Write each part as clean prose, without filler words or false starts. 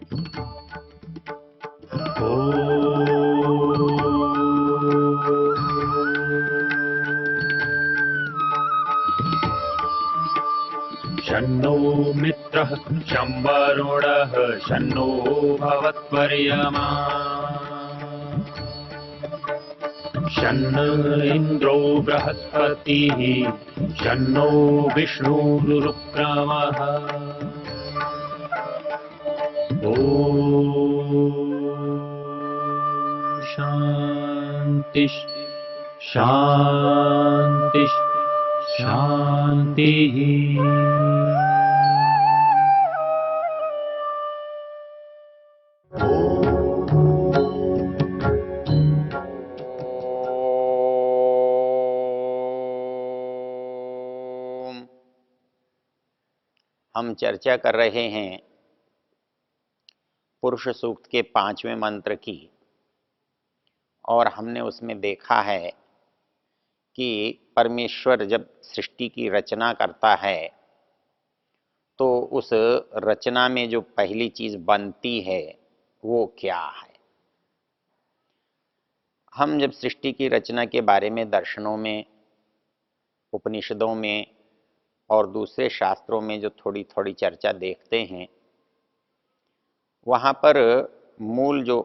शन्नो मित्रः शं वरुणः शन्नो भवत्वर्यमा शन्न इन्द्रो बृहस्पतिः शन्नो विष्णुरुक्रमः ॐ शान्ति शान्ति शान्तिः। हम चर्चा कर रहे हैं पुरुष सूक्त के 5वें मंत्र की, और हमने उसमें देखा है कि परमेश्वर जब सृष्टि की रचना करता है तो उस रचना में जो पहली चीज बनती है वो क्या है। हम जब सृष्टि की रचना के बारे में दर्शनों में, उपनिषदों में और दूसरे शास्त्रों में जो थोड़ी थोड़ी चर्चा देखते हैं, वहाँ पर मूल जो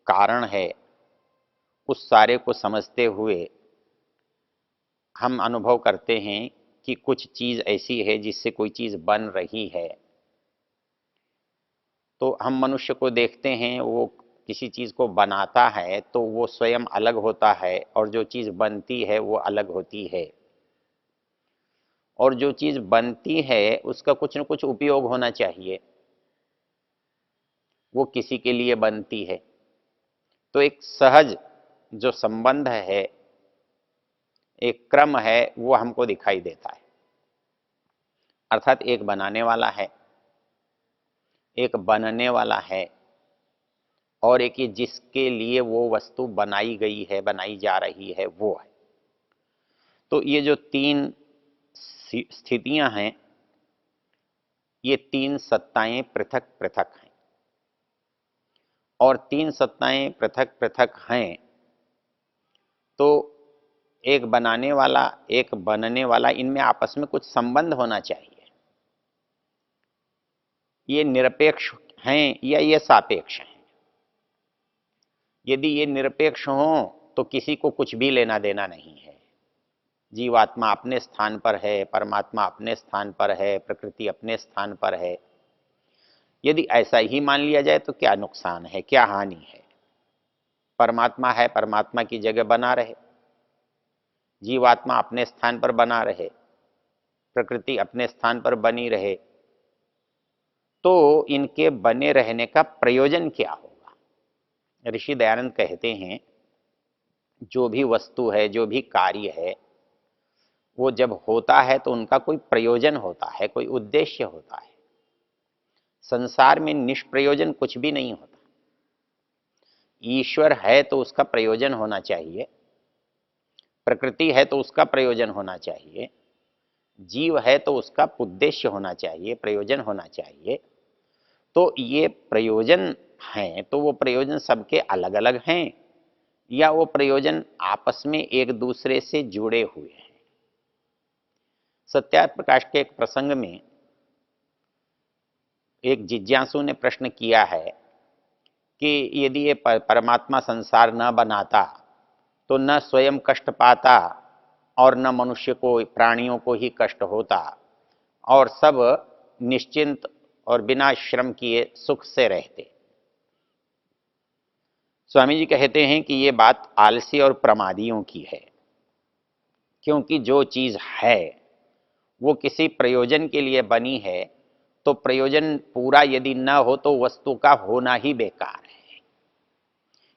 कारण है उस सारे को समझते हुए हम अनुभव करते हैं कि कुछ चीज़ ऐसी है जिससे कोई चीज़ बन रही है। तो हम मनुष्य को देखते हैं, वो किसी चीज़ को बनाता है तो वो स्वयं अलग होता है, और जो चीज़ बनती है वो अलग होती है। और जो चीज़ बनती है उसका कुछ न कुछ उपयोग होना चाहिए, वो किसी के लिए बनती है। तो एक सहज जो संबंध है, एक क्रम है, वो हमको दिखाई देता है। अर्थात एक बनाने वाला है, एक बनने वाला है, और एक ये जिसके लिए वो वस्तु बनाई गई है, बनाई जा रही है, वो है। तो ये जो तीन स्थितियां हैं, ये तीन सत्ताएं पृथक पृथक हैं, और तीन सत्ताएं पृथक पृथक हैं तो एक बनाने वाला, एक बनने वाला, इनमें आपस में कुछ संबंध होना चाहिए। ये निरपेक्ष हैं या ये सापेक्ष हैं। यदि ये निरपेक्ष हों तो किसी को कुछ भी लेना देना नहीं है। जीवात्मा अपने स्थान पर है, परमात्मा अपने स्थान पर है, प्रकृति अपने स्थान पर है। यदि ऐसा ही मान लिया जाए तो क्या नुकसान है, क्या हानि है। परमात्मा है, परमात्मा की जगह बना रहे, जीवात्मा अपने स्थान पर बना रहे, प्रकृति अपने स्थान पर बनी रहे, तो इनके बने रहने का प्रयोजन क्या होगा। ऋषि दयानंद कहते हैं, जो भी वस्तु है, जो भी कार्य है, वो जब होता है तो उनका कोई प्रयोजन होता है, कोई उद्देश्य होता है। संसार में निष्प्रयोजन कुछ भी नहीं होता। ईश्वर है तो उसका प्रयोजन होना चाहिए, प्रकृति है तो उसका प्रयोजन होना चाहिए, जीव है तो उसका उद्देश्य होना चाहिए, प्रयोजन होना चाहिए। तो ये प्रयोजन हैं, तो वो प्रयोजन सबके अलग अलग हैं या वो प्रयोजन आपस में एक दूसरे से जुड़े हुए हैं। सत्याप्रकाश के एक प्रसंग में एक जिज्ञासु ने प्रश्न किया है कि यदि ये परमात्मा संसार न बनाता तो न स्वयं कष्ट पाता और न मनुष्य को, प्राणियों को ही कष्ट होता, और सब निश्चिंत और बिना श्रम किए सुख से रहते। स्वामी जी कहते हैं कि ये बात आलसी और प्रमादियों की है, क्योंकि जो चीज है वो किसी प्रयोजन के लिए बनी है, तो प्रयोजन पूरा यदि न हो तो वस्तु का होना ही बेकार है।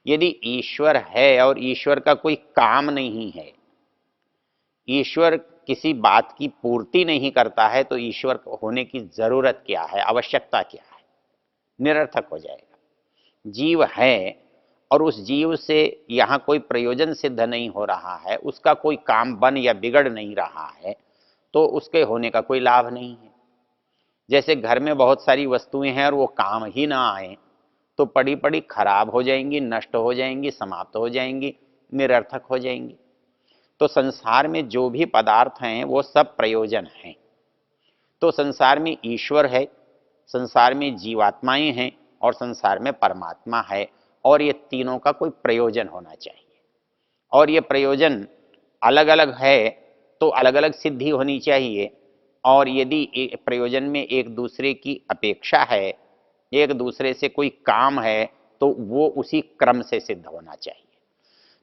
यदि ईश्वर है और ईश्वर का कोई काम नहीं है, ईश्वर किसी बात की पूर्ति नहीं करता है, तो ईश्वर होने की जरूरत क्या है, आवश्यकता क्या है, निरर्थक हो जाएगा। जीव है और उस जीव से यहाँ कोई प्रयोजन सिद्ध नहीं हो रहा है, उसका कोई काम बन या बिगड़ नहीं रहा है, तो उसके होने का कोई लाभ नहीं है। जैसे घर में बहुत सारी वस्तुएं हैं और वो काम ही ना आए तो पड़ी पड़ी खराब हो जाएंगी, नष्ट हो जाएंगी, समाप्त हो जाएंगी, निरर्थक हो जाएंगी। तो संसार में जो भी पदार्थ हैं वो सब प्रयोजन हैं। तो संसार में ईश्वर है, संसार में जीवात्माएं हैं और संसार में परमात्मा है, और ये तीनों का कोई प्रयोजन होना चाहिए। और ये प्रयोजन अलग अलग है तो अलग अलग सिद्धि होनी चाहिए। और यदि प्रयोजन में एक दूसरे की अपेक्षा है, एक दूसरे से कोई काम है, तो वो उसी क्रम से सिद्ध होना चाहिए।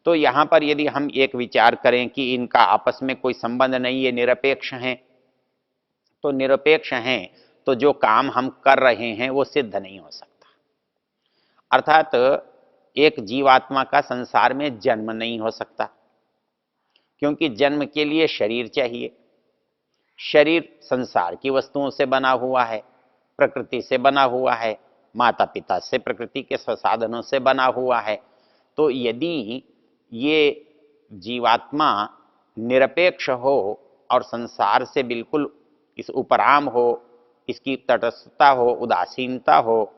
तो यहाँ पर यदि हम एक विचार करें कि इनका आपस में कोई संबंध नहीं है, निरपेक्ष हैं, तो निरपेक्ष हैं तो जो काम हम कर रहे हैं वो सिद्ध नहीं हो सकता। अर्थात एक जीवात्मा का संसार में जन्म नहीं हो सकता, क्योंकि जन्म के लिए शरीर चाहिए। शरीर संसार की वस्तुओं से बना हुआ है, प्रकृति से बना हुआ है, माता पिता से, प्रकृति के संसाधनों से बना हुआ है। तो यदि ये जीवात्मा निरपेक्ष हो और संसार से बिल्कुल इस उपराम हो, इसकी तटस्थता हो, उदासीनता हो,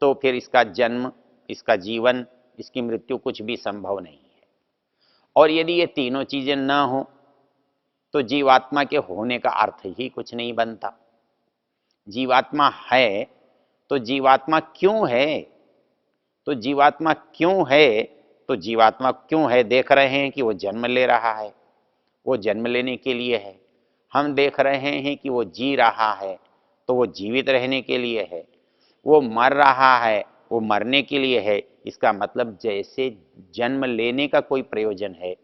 तो फिर इसका जन्म, इसका जीवन, इसकी मृत्यु कुछ भी संभव नहीं है। और यदि ये तीनों चीजें न हो तो जीवात्मा के होने का अर्थ ही कुछ नहीं बनता। जीवात्मा है तो जीवात्मा क्यों है? तो जीवात्मा क्यों है? तो जीवात्मा क्यों है देख रहे हैं कि वो जन्म ले रहा है, वो जन्म लेने के लिए है। हम देख रहे हैं कि वो जी रहा है तो वो जीवित रहने के लिए है। वो मर रहा है, वो मरने के लिए है। इसका मतलब जैसे जन्म लेने का कोई प्रयोजन है,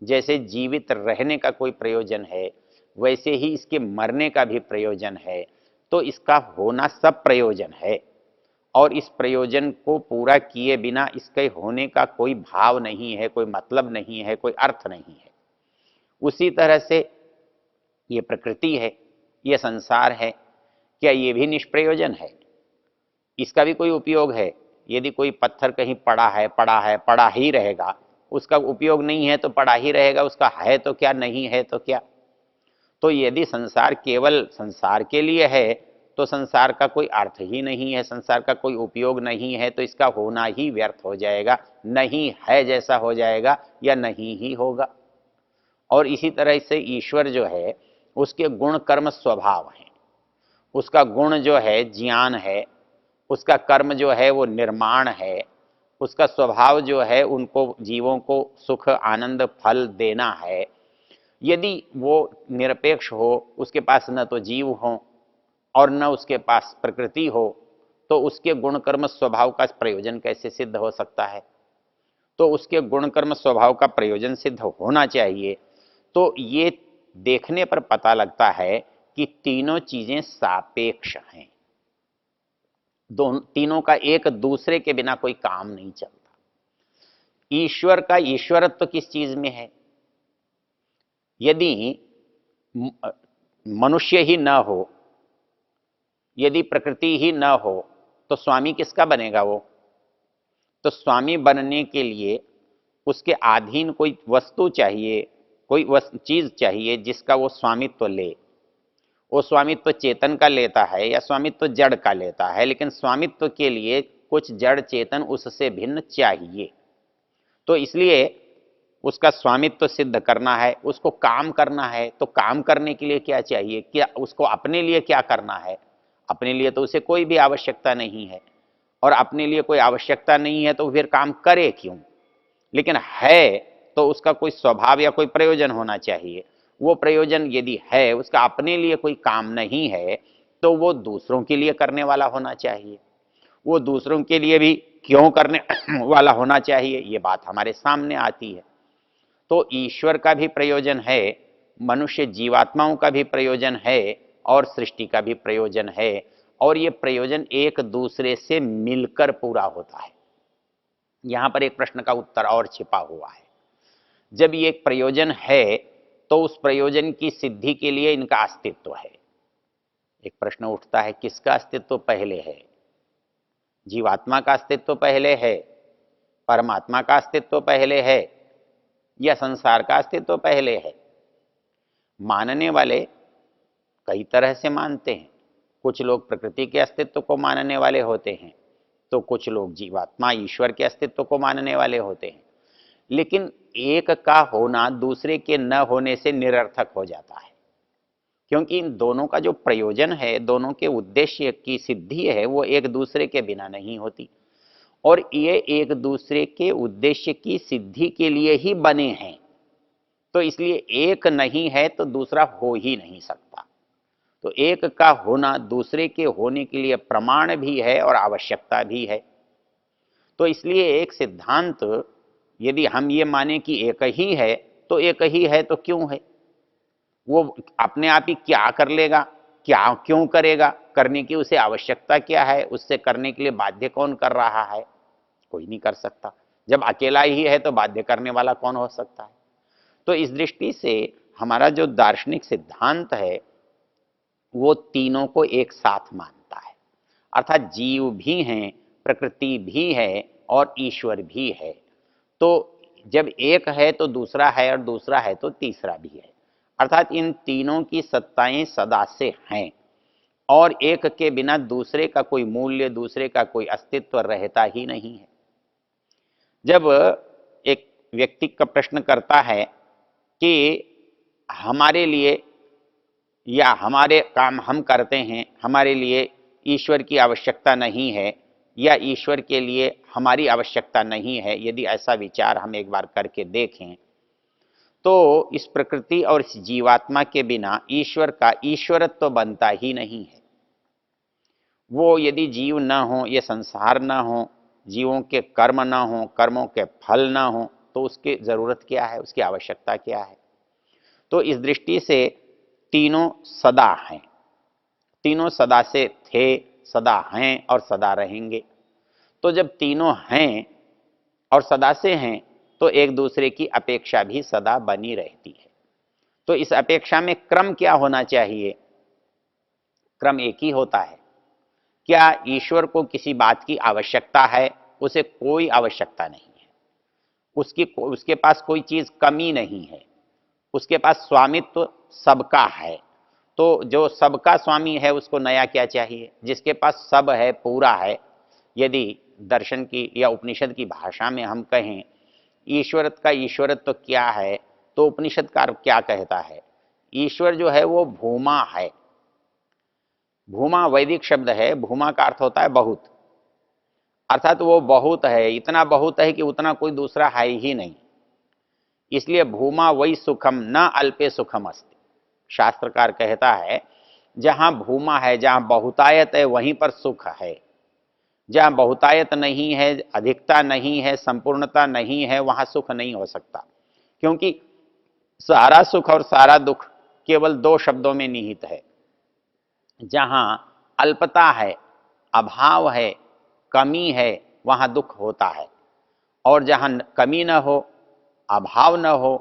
जैसे जीवित रहने का कोई प्रयोजन है, वैसे ही इसके मरने का भी प्रयोजन है। तो इसका होना सब प्रयोजन है, और इस प्रयोजन को पूरा किए बिना इसके होने का कोई भाव नहीं है, कोई मतलब नहीं है, कोई अर्थ नहीं है। उसी तरह से ये प्रकृति है, ये संसार है, क्या ये भी निष्प्रयोजन है? इसका भी कोई उपयोग है? यदि कोई पत्थर कहीं पड़ा ही रहेगा, उसका उपयोग नहीं है तो पड़ा ही रहेगा, उसका है तो क्या, नहीं है तो क्या। तो यदि संसार केवल संसार के लिए है तो संसार का कोई अर्थ ही नहीं है, संसार का कोई उपयोग नहीं है, तो इसका होना ही व्यर्थ हो जाएगा, नहीं है जैसा हो जाएगा या नहीं ही होगा। और इसी तरह से ईश्वर जो है उसके गुण कर्म स्वभाव हैं। उसका गुण जो है ज्ञान है, उसका कर्म जो है वो निर्माण है, उसका स्वभाव जो है उनको जीवों को सुख आनंद फल देना है। यदि वो निरपेक्ष हो, उसके पास न तो जीव हो और न उसके पास प्रकृति हो, तो उसके गुण कर्म स्वभाव का प्रयोजन कैसे सिद्ध हो सकता है? तो उसके गुण कर्म स्वभाव का प्रयोजन सिद्ध होना चाहिए। तो ये देखने पर पता लगता है कि तीनों चीजें सापेक्ष हैं। दोनों तीनों का एक दूसरे के बिना कोई काम नहीं चलता। ईश्वर का ईश्वरत्व किस चीज में है? यदि मनुष्य ही न हो, यदि प्रकृति ही न हो, तो स्वामी किसका बनेगा वो? तो स्वामी बनने के लिए उसके अधीन कोई वस्तु चाहिए, कोई चीज चाहिए जिसका वो स्वामित्व ले। वो स्वामित्व चेतन का लेता है या स्वामित्व जड़ का लेता है, लेकिन स्वामित्व के लिए कुछ जड़ चेतन उससे भिन्न चाहिए। तो इसलिए उसका स्वामित्व सिद्ध करना है, उसको काम करना है। तो काम करने के लिए क्या चाहिए? क्या उसको अपने लिए क्या करना है? अपने लिए तो उसे कोई भी आवश्यकता नहीं है, और अपने लिए कोई आवश्यकता नहीं है तो फिर काम करे क्यों? लेकिन है तो उसका कोई स्वभाव या कोई प्रयोजन होना चाहिए। वो प्रयोजन यदि है, उसका अपने लिए कोई काम नहीं है, तो वो दूसरों के लिए करने वाला होना चाहिए। वो दूसरों के लिए भी क्यों करने वाला होना चाहिए, ये बात हमारे सामने आती है। तो ईश्वर का भी प्रयोजन है, मनुष्य जीवात्माओं का भी प्रयोजन है, और सृष्टि का भी प्रयोजन है। और ये प्रयोजन एक दूसरे से मिलकर पूरा होता है। यहां पर एक प्रश्न का उत्तर और छिपा हुआ है। जब ये एक प्रयोजन है तो उस प्रयोजन की सिद्धि के लिए इनका अस्तित्व है। एक प्रश्न उठता है, किसका अस्तित्व पहले है? जीवात्मा का अस्तित्व पहले है, परमात्मा का अस्तित्व पहले है, या संसार का अस्तित्व पहले है? मानने वाले कई तरह से मानते हैं। कुछ लोग प्रकृति के अस्तित्व को मानने वाले होते हैं, तो कुछ लोग जीवात्मा ईश्वर के अस्तित्व को मानने वाले होते हैं। लेकिन एक का होना दूसरे के न होने से निरर्थक हो जाता है, क्योंकि इन दोनों का जो प्रयोजन है, दोनों के उद्देश्य की सिद्धि है, वो एक दूसरे के बिना नहीं होती। और ये एक दूसरे के उद्देश्य की सिद्धि के लिए ही बने हैं, तो इसलिए एक नहीं है तो दूसरा हो ही नहीं सकता। तो एक का होना दूसरे के होने के लिए प्रमाण भी है और आवश्यकता भी है। तो इसलिए एक सिद्धांत, यदि हम ये माने कि एक ही है, तो एक ही है तो क्यों है, वो अपने आप ही क्या कर लेगा, क्या क्यों करेगा, करने की उसे आवश्यकता क्या है, उससे करने के लिए बाध्य कौन कर रहा है, कोई नहीं कर सकता। जब अकेला ही है तो बाध्य करने वाला कौन हो सकता है। तो इस दृष्टि से हमारा जो दार्शनिक सिद्धांत है वो तीनों को एक साथ मानता है, अर्थात जीव भी हैं, प्रकृति भी है और ईश्वर भी है। तो जब एक है तो दूसरा है और दूसरा है तो तीसरा भी है, अर्थात इन तीनों की सत्ताएं सदा से हैं और एक के बिना दूसरे का कोई मूल्य, दूसरे का कोई अस्तित्व रहता ही नहीं है। जब एक व्यक्ति का प्रश्न करता है कि हमारे लिए या हमारे काम हम करते हैं, हमारे लिए ईश्वर की आवश्यकता नहीं है या ईश्वर के लिए हमारी आवश्यकता नहीं है, यदि ऐसा विचार हम एक बार करके देखें तो इस प्रकृति और इस जीवात्मा के बिना ईश्वर का ईश्वरत्व तो बनता ही नहीं है। वो यदि जीव न हो, ये संसार न हो, जीवों के कर्म न हो, कर्मों के फल न हो, तो उसकी जरूरत क्या है, उसकी आवश्यकता क्या है। तो इस दृष्टि से तीनों सदा हैं, तीनों सदा से थे, सदा हैं और सदा रहेंगे। तो जब तीनों हैं और सदा से हैं तो एक दूसरे की अपेक्षा भी सदा बनी रहती है। तो इस अपेक्षा में क्रम क्या होना चाहिए, क्रम एक ही होता है। क्या ईश्वर को किसी बात की आवश्यकता है, उसे कोई आवश्यकता नहीं है, उसके पास कोई चीज कमी नहीं है, उसके पास स्वामित्व सबका है। तो जो सबका स्वामी है उसको नया क्या चाहिए, जिसके पास सब है, पूरा है। यदि दर्शन की या उपनिषद की भाषा में हम कहें ईश्वरत्व का ईश्वरत्व तो क्या है, तो उपनिषदकार क्या कहता है, ईश्वर जो है वो भूमा है। भूमा वैदिक शब्द है, भूमा का अर्थ होता है बहुत, अर्थात वो बहुत है, इतना बहुत है कि उतना कोई दूसरा है ही नहीं। इसलिए भूमा वही सुखम न अल्पे सुखम अस्ति। शास्त्रकार कहता है जहां भूमा है, जहां बहुतायत है, वहीं पर सुख है। जहां बहुतायत नहीं है, अधिकता नहीं है, संपूर्णता नहीं है, वहां सुख नहीं हो सकता। क्योंकि सारा सुख और सारा दुख केवल दो शब्दों में निहित है। जहां अल्पता है, अभाव है, कमी है, वहां दुख होता है। और जहां कमी न हो, अभाव न हो,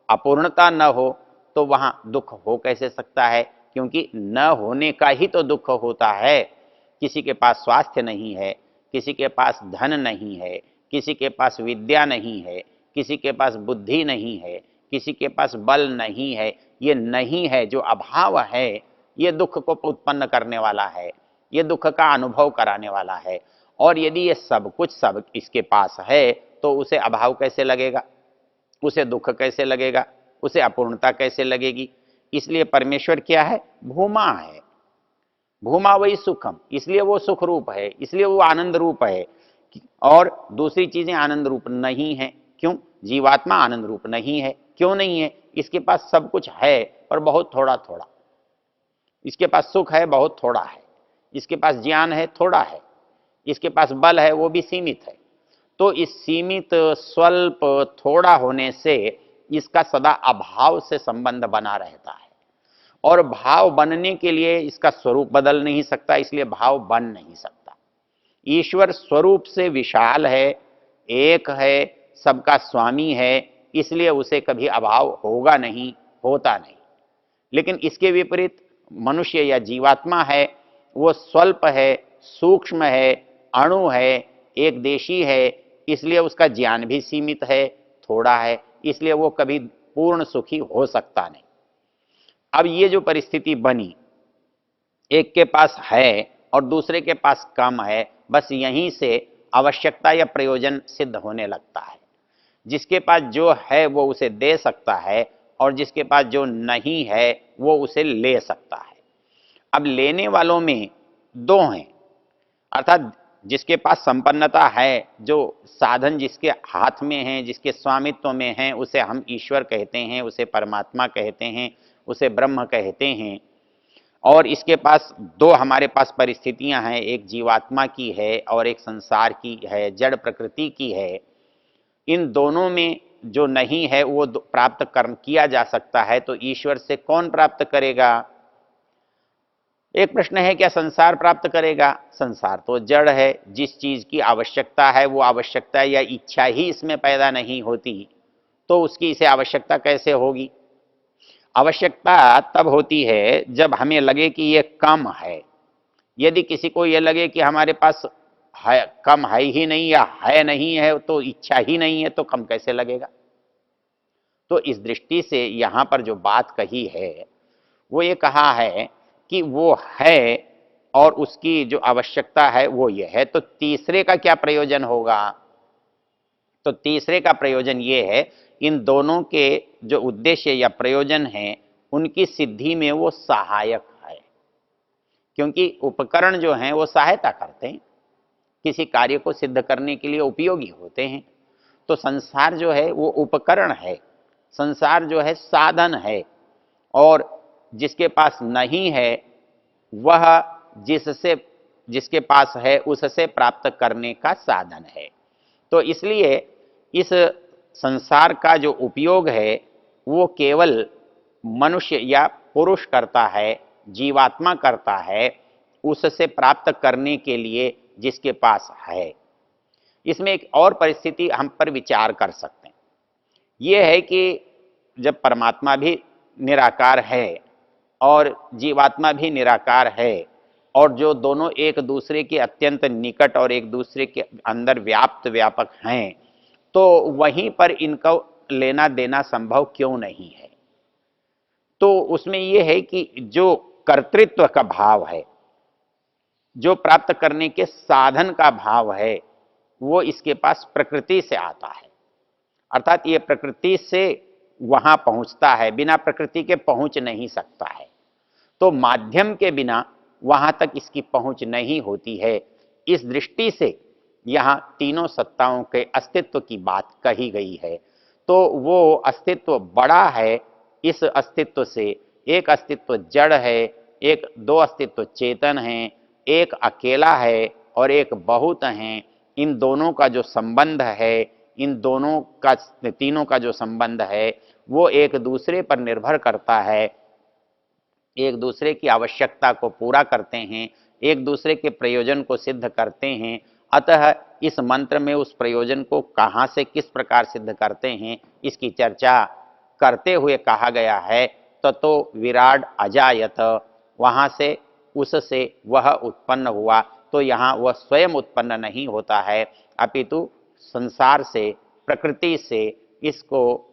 अपूर्णता न हो, तो वहां दुख हो कैसे सकता है, क्योंकि न होने का ही तो दुख होता है। किसी के पास स्वास्थ्य नहीं है, किसी के पास धन नहीं है, किसी के पास विद्या नहीं है, किसी के पास बुद्धि नहीं है, किसी के पास बल नहीं है। ये नहीं है, जो अभाव है, ये दुख को उत्पन्न करने वाला है, ये दुख का अनुभव कराने वाला है। और यदि ये सब कुछ सब इसके पास है तो उसे अभाव कैसे लगेगा, उसे दुख कैसे लगेगा, उसे अपूर्णता कैसे लगेगी। इसलिए परमेश्वर क्या है, भूमा है। भूमा वही सुखम, इसलिए वो सुख रूप है, इसलिए वो आनंद रूप है। और दूसरी चीजें आनंद रूप नहीं है। क्यों, जीवात्मा आनंद रूप नहीं है। क्यों नहीं है, इसके पास सब कुछ है पर बहुत थोड़ा थोड़ा। इसके पास सुख है, बहुत थोड़ा है। इसके पास ज्ञान है, थोड़ा है। इसके पास बल है, वो भी सीमित है। तो इस सीमित, स्वल्प, थोड़ा होने से इसका सदा अभाव से संबंध बना रहता है। और भाव बनने के लिए इसका स्वरूप बदल नहीं सकता, इसलिए भाव बन नहीं सकता। ईश्वर स्वरूप से विशाल है, एक है, सबका स्वामी है, इसलिए उसे कभी अभाव होगा नहीं, होता नहीं। लेकिन इसके विपरीत मनुष्य या जीवात्मा है, वो स्वल्प है, सूक्ष्म है, अणु है, एक देशी है, इसलिए उसका ज्ञान भी सीमित है, थोड़ा है, इसलिए वो कभी पूर्ण सुखी हो सकता नहीं। अब ये जो परिस्थिति बनी, एक के पास है और दूसरे के पास कम है, बस यहीं से आवश्यकता या प्रयोजन सिद्ध होने लगता है। जिसके पास जो है वो उसे दे सकता है और जिसके पास जो नहीं है वो उसे ले सकता है। अब लेने वालों में दो हैं, अर्थात जिसके पास संपन्नता है, जो साधन जिसके हाथ में है, जिसके स्वामित्व में है, उसे हम ईश्वर कहते हैं, उसे परमात्मा कहते हैं, उसे ब्रह्म कहते हैं। और इसके पास दो हमारे पास परिस्थितियां हैं, एक जीवात्मा की है और एक संसार की है, जड़ प्रकृति की है। इन दोनों में जो नहीं है वो प्राप्त कर किया जा सकता है, तो ईश्वर से कौन प्राप्त करेगा? एक प्रश्न है, क्या संसार प्राप्त करेगा? संसार तो जड़ है, जिस चीज की आवश्यकता है वो आवश्यकता या इच्छा ही इसमें पैदा नहीं होती, तो उसकी इसे आवश्यकता कैसे होगी? आवश्यकता तब होती है जब हमें लगे कि ये कम है। यदि किसी को ये लगे कि हमारे पास है, कम है ही नहीं या है नहीं है, तो इच्छा ही नहीं है, तो कम कैसे लगेगा? तो इस दृष्टि से यहां पर जो बात कही है वो ये कहा है कि वो है और उसकी जो आवश्यकता है वो ये है, तो तीसरे का क्या प्रयोजन होगा? तो तीसरे का प्रयोजन ये है, इन दोनों के जो उद्देश्य या प्रयोजन हैं उनकी सिद्धि में वो सहायक है। क्योंकि उपकरण जो हैं वो सहायता करते हैं, किसी कार्य को सिद्ध करने के लिए उपयोगी होते हैं। तो संसार जो है वो उपकरण है, संसार जो है साधन है, और जिसके पास नहीं है वह जिससे जिसके पास है उससे प्राप्त करने का साधन है। तो इसलिए इस संसार का जो उपयोग है वो केवल मनुष्य या पुरुष करता है, जीवात्मा करता है, उससे प्राप्त करने के लिए जिसके पास है। इसमें एक और परिस्थिति हम पर विचार कर सकते हैं, ये है कि जब परमात्मा भी निराकार है और जीवात्मा भी निराकार है, और जो दोनों एक दूसरे के अत्यंत निकट और एक दूसरे के अंदर व्याप्त व्यापक हैं, तो वहीं पर इनको लेना देना संभव क्यों नहीं है? तो उसमें यह है कि जो कर्तृत्व का भाव है, जो प्राप्त करने के साधन का भाव है, वो इसके पास प्रकृति से आता है। अर्थात ये प्रकृति से वहां पहुंचता है, बिना प्रकृति के पहुंच नहीं सकता है। तो माध्यम के बिना वहां तक इसकी पहुंच नहीं होती है। इस दृष्टि से यहां तीनों सत्ताओं के अस्तित्व की बात कही गई है। तो वो अस्तित्व बड़ा है, इस अस्तित्व से एक अस्तित्व जड़ है, एक दो अस्तित्व चेतन है, एक अकेला है और एक बहुत है। इन दोनों का जो संबंध है, इन दोनों का, तीनों का जो संबंध है वो एक दूसरे पर निर्भर करता है, एक दूसरे की आवश्यकता को पूरा करते हैं, एक दूसरे के प्रयोजन को सिद्ध करते हैं। अतः इस मंत्र में उस प्रयोजन को कहाँ से किस प्रकार सिद्ध करते हैं इसकी चर्चा करते हुए कहा गया है, ततो विराड अजायत, वहाँ से उससे वह उत्पन्न हुआ। तो यहाँ वह स्वयं उत्पन्न नहीं होता है, अपितु संसार से, प्रकृति से इसको,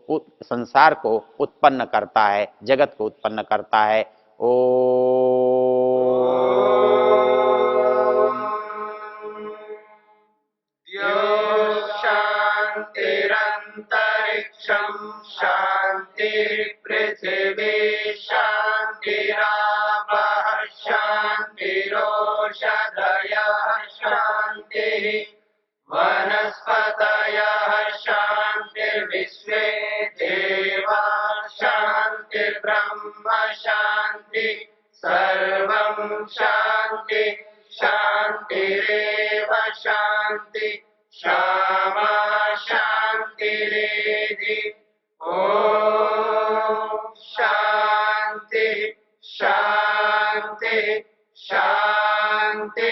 संसार को उत्पन्न करता है, जगत को उत्पन्न करता है। ओ शांतिरंतरिक्षं शांतिर्पृथिवी शांतिरापः शांतिरोषधयः शांतिः वनस्पतयः शांतिर्विश्वे देवा शांतिर्ब्रह्म शांति सर्वं शांति शांतिरेव शांति क्षमा शांतिरेधि। ओम शांति शांति शांति।